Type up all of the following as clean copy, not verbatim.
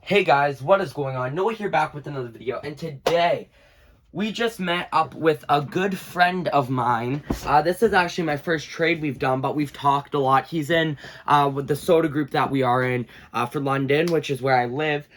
Hey guys, what is going on? Noah here, back with another video, and today we just met up with a good friend of mine. This is actually my first trade we've done, but we've talked a lot. He's in with the soda group that we are in for London, which is where I live.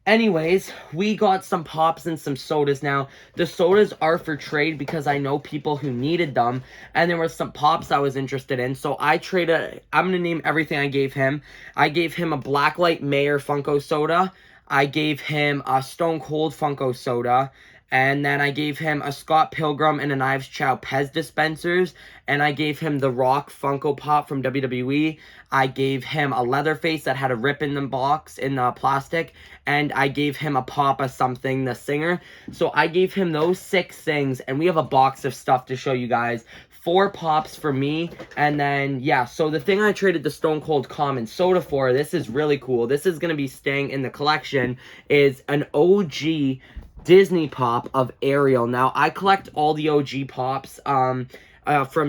Anyways, we got some pops and some sodas. Now, the sodas are for trade because I know people who needed them, and there were some pops I was interested in, so I traded. I'm gonna name everything I gave him. I gave him a Blacklight Mayor Funko soda. I gave him a Stone Cold Funko soda. And then I gave him a Scott Pilgrim and a Knives Chow Pez dispensers. And I gave him the Rock Funko Pop from WWE. I gave him a Leatherface that had a rip in the box, in the plastic. And I gave him a pop of something, the singer. So I gave him those 6 things. And we have a box of stuff to show you guys. 4 pops for me. And then, yeah, so the thing I traded the Stone Cold Common Soda for, this is really cool. This is going to be staying in the collection, is an OG Disney pop of Ariel. Now, I collect all the OG pops from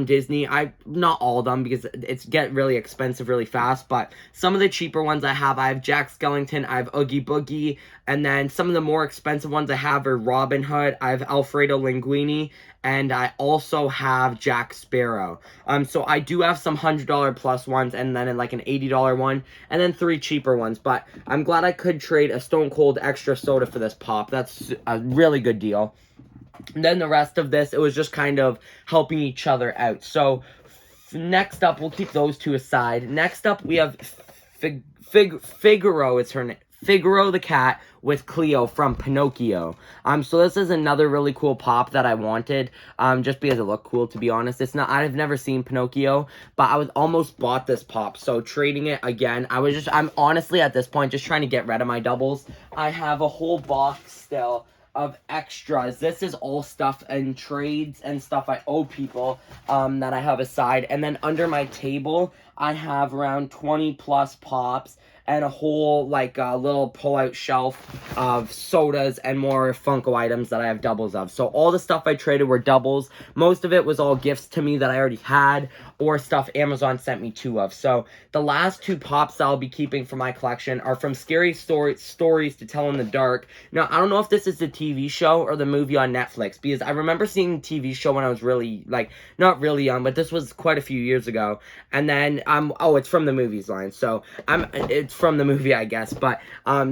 Disney. Not all of them, because it's get really expensive really fast, but some of the cheaper ones I have Jack Skellington, I have Oogie Boogie, and then some of the more expensive ones I have are Robin Hood, I have Alfredo Linguini, and I also have Jack Sparrow. So I do have some $100 plus ones, and then like an $80 one, and then 3 cheaper ones. But I'm glad I could trade a Stone Cold Extra Soda for this pop. That's a really good deal. And then the rest of this, it was just kind of helping each other out. So next up, we'll keep those 2 aside. Next up, we have Figaro, it's her name. Figaro the cat with Cleo from Pinocchio. So this is another really cool pop that I wanted, just because it looked cool, to be honest. I've never seen Pinocchio, but I was almost bought this pop, so trading it again, I'm honestly at this point just trying to get rid of my doubles. I have a whole box still of extras. This is all stuff and trades and stuff I owe people, that I have aside. And then under my table, I have around 20 plus pops and a whole, like, little pull-out shelf of sodas and more Funko items that I have doubles of. So all the stuff I traded were doubles. Most of it was all gifts to me that I already had, or stuff Amazon sent me 2 of. So the last 2 pops I'll be keeping for my collection are from Scary Stories to Tell in the Dark. Now, I don't know if this is the TV show or the movie on Netflix, because I remember seeing the TV show when I was really, like, not really young, but this was quite a few years ago. And then, it's from the movies line, so it's from the movie, I guess. But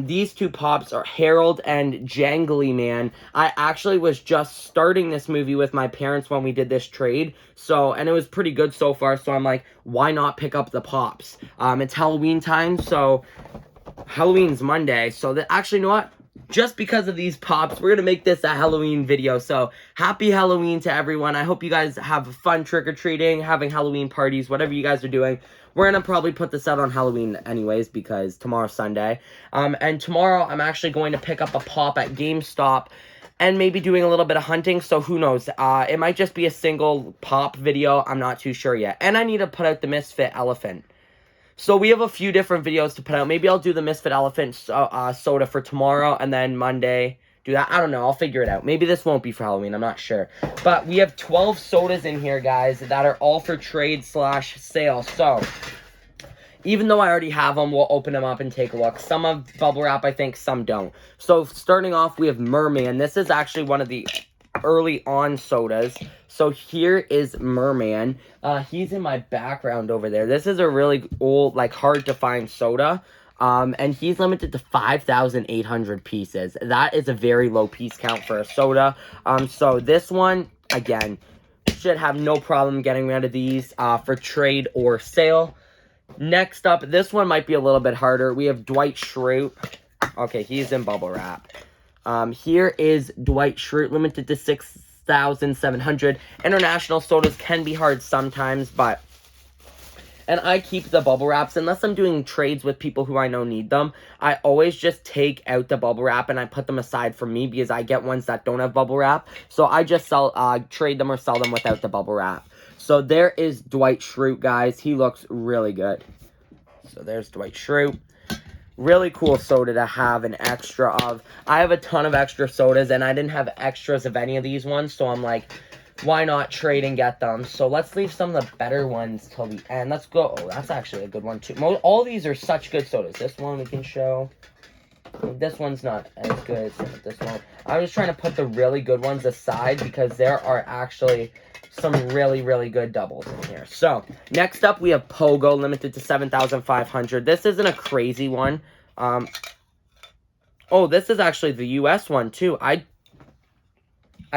these 2 pops are Harold and Jangly Man. I actually was just starting this movie with my parents when we did this trade, and it was pretty good so far, so I'm like, why not pick up the pops? It's Halloween time, so Halloween's Monday, so actually, you know what? Just because of these pops, we're going to make this a Halloween video. So, happy Halloween to everyone. I hope you guys have fun trick-or-treating, having Halloween parties, whatever you guys are doing. We're going to probably put this out on Halloween anyways, because tomorrow's Sunday. And tomorrow, I'm actually going to pick up a pop at GameStop and maybe doing a little bit of hunting, so who knows. It might just be a single pop video. I'm not too sure yet. And I need to put out the Misfit Elephant. So we have a few different videos to put out. Maybe I'll do the Misfit Elephant soda for tomorrow, and then Monday do that. I don't know. I'll figure it out. Maybe this won't be for Halloween. I'm not sure. But we have 12 sodas in here, guys, that are all for trade/sale. So even though I already have them, we'll open them up and take a look. Some have bubble wrap, I think. Some don't. So starting off, we have Merman. This is actually one of the early on sodas. So here is Merman. He's in my background over there. This is a really old, like, hard to find soda. And he's limited to 5,800 pieces. That is a very low piece count for a soda. So this one, again, should have no problem getting rid of these for trade or sale. Next up, this one might be a little bit harder. We have Dwight Schrute. Okay, he's in bubble wrap. Here is Dwight Schrute, limited to 6,700. International sodas can be hard sometimes, and I keep the bubble wraps, unless I'm doing trades with people who I know need them. I always just take out the bubble wrap and I put them aside for me, because I get ones that don't have bubble wrap. So I just trade them or sell them without the bubble wrap. So there is Dwight Schrute, guys. He looks really good. So there's Dwight Schrute. Really cool soda to have an extra of. I have a ton of extra sodas, and I didn't have extras of any of these ones, so I'm like, why not trade and get them? So let's leave some of the better ones till the end. Let's go. Oh, that's actually a good one, too. All these are such good sodas. This one we can show. This one's not as good as this one. I'm just trying to put the really good ones aside because there are actually some really, really good doubles in here. So, next up we have Pogo, limited to 7,500. This isn't a crazy one. Oh, this is actually the US one too. I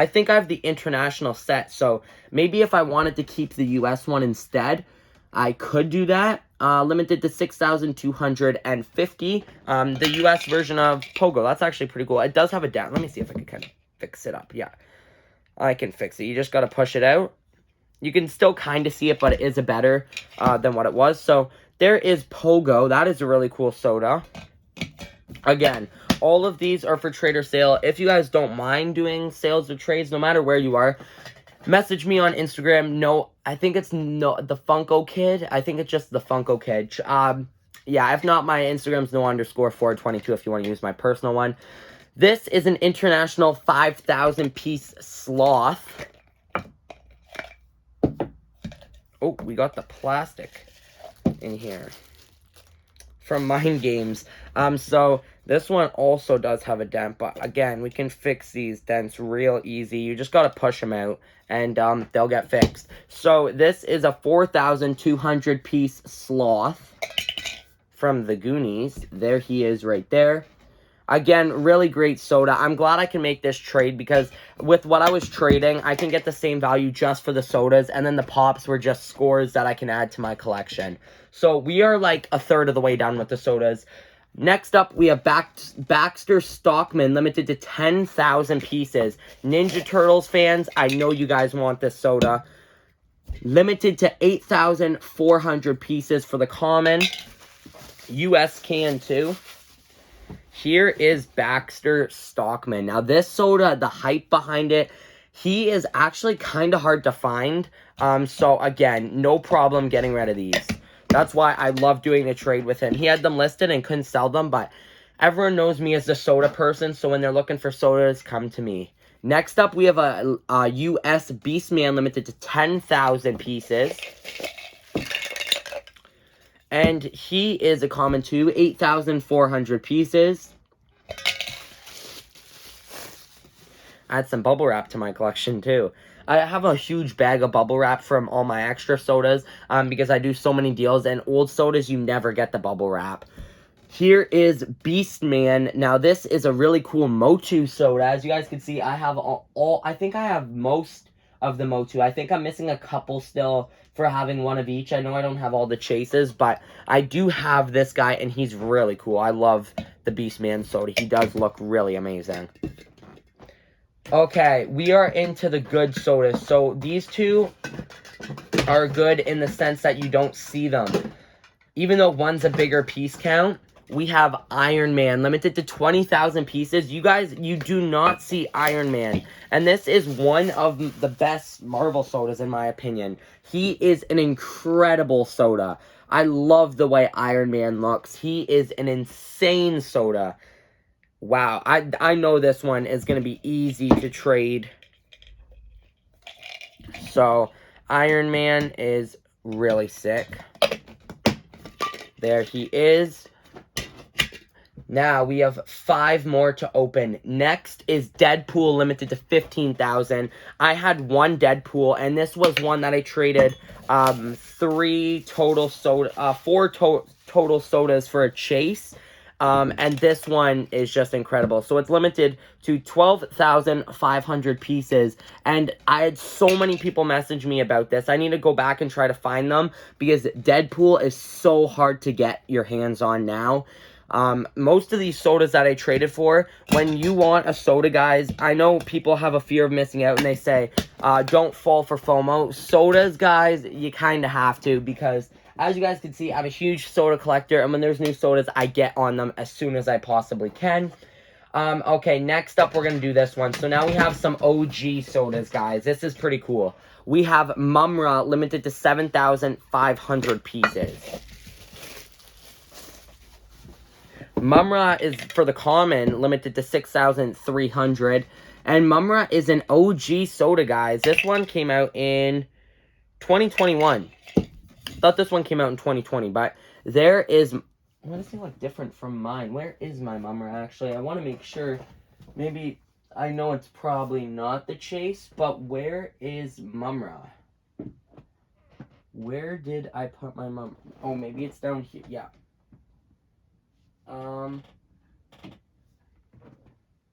think I have the international set, so maybe if I wanted to keep the US one instead, I could do that. Limited to 6,250. The US version of Pogo. That's actually pretty cool. It does have a down. Let me see if I can kind of fix it up. Yeah, I can fix it. You just got to push it out. You can still kind of see it, but it is a better than what it was. So there is Pogo. That is a really cool soda. Again, all of these are for trade or sale. If you guys don't mind doing sales or trades, no matter where you are, message me on Instagram. No, I think it's the Funko Kid. I think it's just the Funko Kid. Yeah, if not, my Instagram's no_422 if you want to use my personal one. This is an international 5,000 piece sloth. Oh, we got the plastic in here from Mind Games. So this one also does have a dent, but again, we can fix these dents real easy. You just gotta push them out, and they'll get fixed. So this is a 4,200 piece sloth from the Goonies. There he is right there. Again, really great soda. I'm glad I can make this trade because with what I was trading, I can get the same value just for the sodas, and then the pops were just scores that I can add to my collection. So we are like a third of the way done with the sodas. Next up, we have Baxter Stockman, limited to 10,000 pieces. Ninja Turtles fans, I know you guys want this soda. Limited to 8,400 pieces for the common. US can too. Here is Baxter Stockman. Now, this soda, the hype behind it, he is actually kind of hard to find. So, again, no problem getting rid of these. That's why I love doing a trade with him. He had them listed and couldn't sell them, but everyone knows me as the soda person, so when they're looking for sodas, come to me. Next up, we have a US Beastman, limited to 10,000 pieces. And he is a common too, 8,400 pieces. Add some bubble wrap to my collection too. I have a huge bag of bubble wrap from all my extra sodas because I do so many deals, and old sodas, you never get the bubble wrap. Here is Beastman. Now, this is a really cool Motu soda. As you guys can see, I have I think I have most of the Motu. I think I'm missing a couple still for having one of each. I know I don't have all the chases, but I do have this guy, and he's really cool. I love the Beastman soda. He does look really amazing. Okay, we are into the good sodas. So these two are good in the sense that you don't see them. Even though one's a bigger piece count, we have Iron Man, limited to 20,000 pieces. You guys, you do not see Iron Man. And this is one of the best Marvel sodas, in my opinion. He is an incredible soda. I love the way Iron Man looks. He is an insane soda. Wow, I know this one is going to be easy to trade. So, Iron Man is really sick. There he is. Now, we have 5 more to open. Next is Deadpool, limited to 15,000. I had one Deadpool, and this was one that I traded 4 total sodas for a chase. And this one is just incredible. So it's limited to 12,500 pieces. And I had so many people message me about this. I need to go back and try to find them because Deadpool is so hard to get your hands on now. Most of these sodas that I traded for, when you want a soda, guys, I know people have a fear of missing out and they say, don't fall for FOMO. Sodas, guys, you kind of have to because as you guys can see, I'm a huge soda collector, and when there's new sodas, I get on them as soon as I possibly can. Okay, next up, we're going to do this one. So now we have some OG sodas, guys. This is pretty cool. We have Mumra, limited to 7,500 pieces. Mumra is, for the common, limited to 6,300. And Mumra is an OG soda, guys. This one came out in 2021. Thought this one came out in 2020, but there is Why does he look different from mine? Where is my Mumra, actually? I want to make sure. Maybe, I know it's probably not the Chase, but where is Mumra? Where did I put my Mumra? Oh, maybe it's down here. Yeah.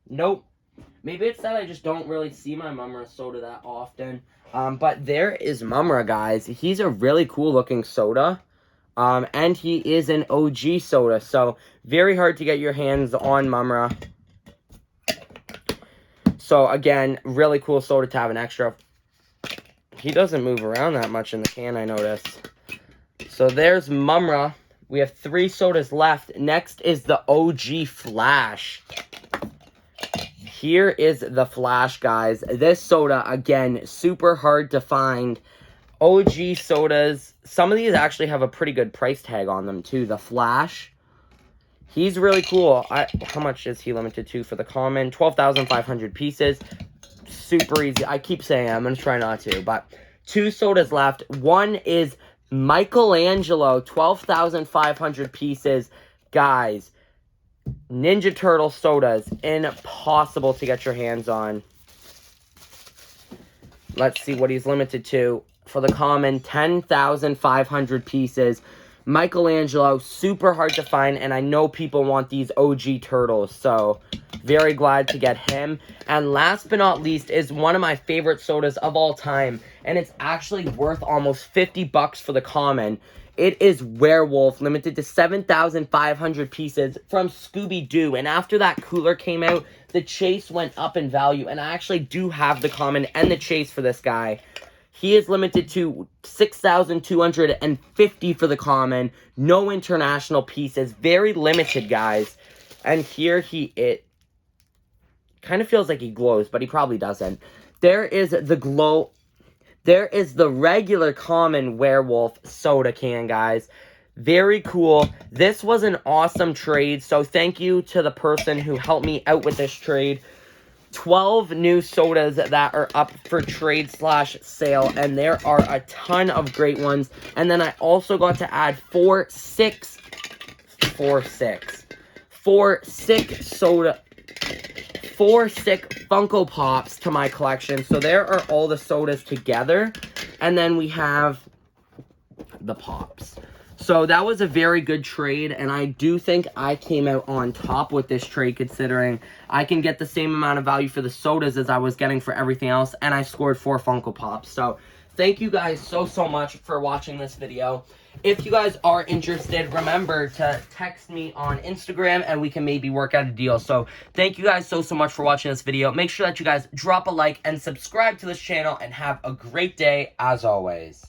Nope. Maybe it's that I just don't really see my Mumra soda that often. But there is Mumra, guys. He's a really cool looking soda. And he is an OG soda, so very hard to get your hands on Mumra. So again, really cool soda to have an extra. He doesn't move around that much in the can, I noticed. So there's Mumra. We have 3 sodas left. Next is the OG Flash. Here is the Flash, guys. This soda, again, super hard to find. OG sodas. Some of these actually have a pretty good price tag on them, too. The Flash. He's really cool. How much is he limited to for the common? 12,500 pieces. Super easy. I keep saying it. I'm going to try not to. But 2 sodas left. One is Michelangelo. 12,500 pieces. Guys, Ninja Turtle sodas. Impossible to get your hands on. Let's see what he's limited to. For the common, 10,500 pieces. Michelangelo, super hard to find, and I know people want these OG turtles, so very glad to get him. And last but not least is one of my favorite sodas of all time, and it's actually worth almost 50 bucks for the common. It is Werewolf, limited to 7,500 pieces from Scooby-Doo, and after that cooler came out, the Chase went up in value, and I actually do have the common and the Chase for this guy. He is limited to 6,250 for the common. No international pieces. Very limited, guys. And here it kind of feels like he glows, but he probably doesn't. There is the glow. There is the regular common Werewolf soda can, guys. Very cool. This was an awesome trade, so thank you to the person who helped me out with this trade. 12 new sodas that are up for trade/sale, and there are a ton of great ones. And then I also got to add 4 sick Funko Pops to my collection. So there are all the sodas together, and then we have the Pops. So that was a very good trade, and I do think I came out on top with this trade, considering I can get the same amount of value for the sodas as I was getting for everything else, and I scored 4 Funko Pops. So thank you guys so much for watching this video. If you guys are interested, remember to text me on Instagram, and we can maybe work out a deal. So thank you guys so much for watching this video. Make sure that you guys drop a like and subscribe to this channel, and have a great day as always.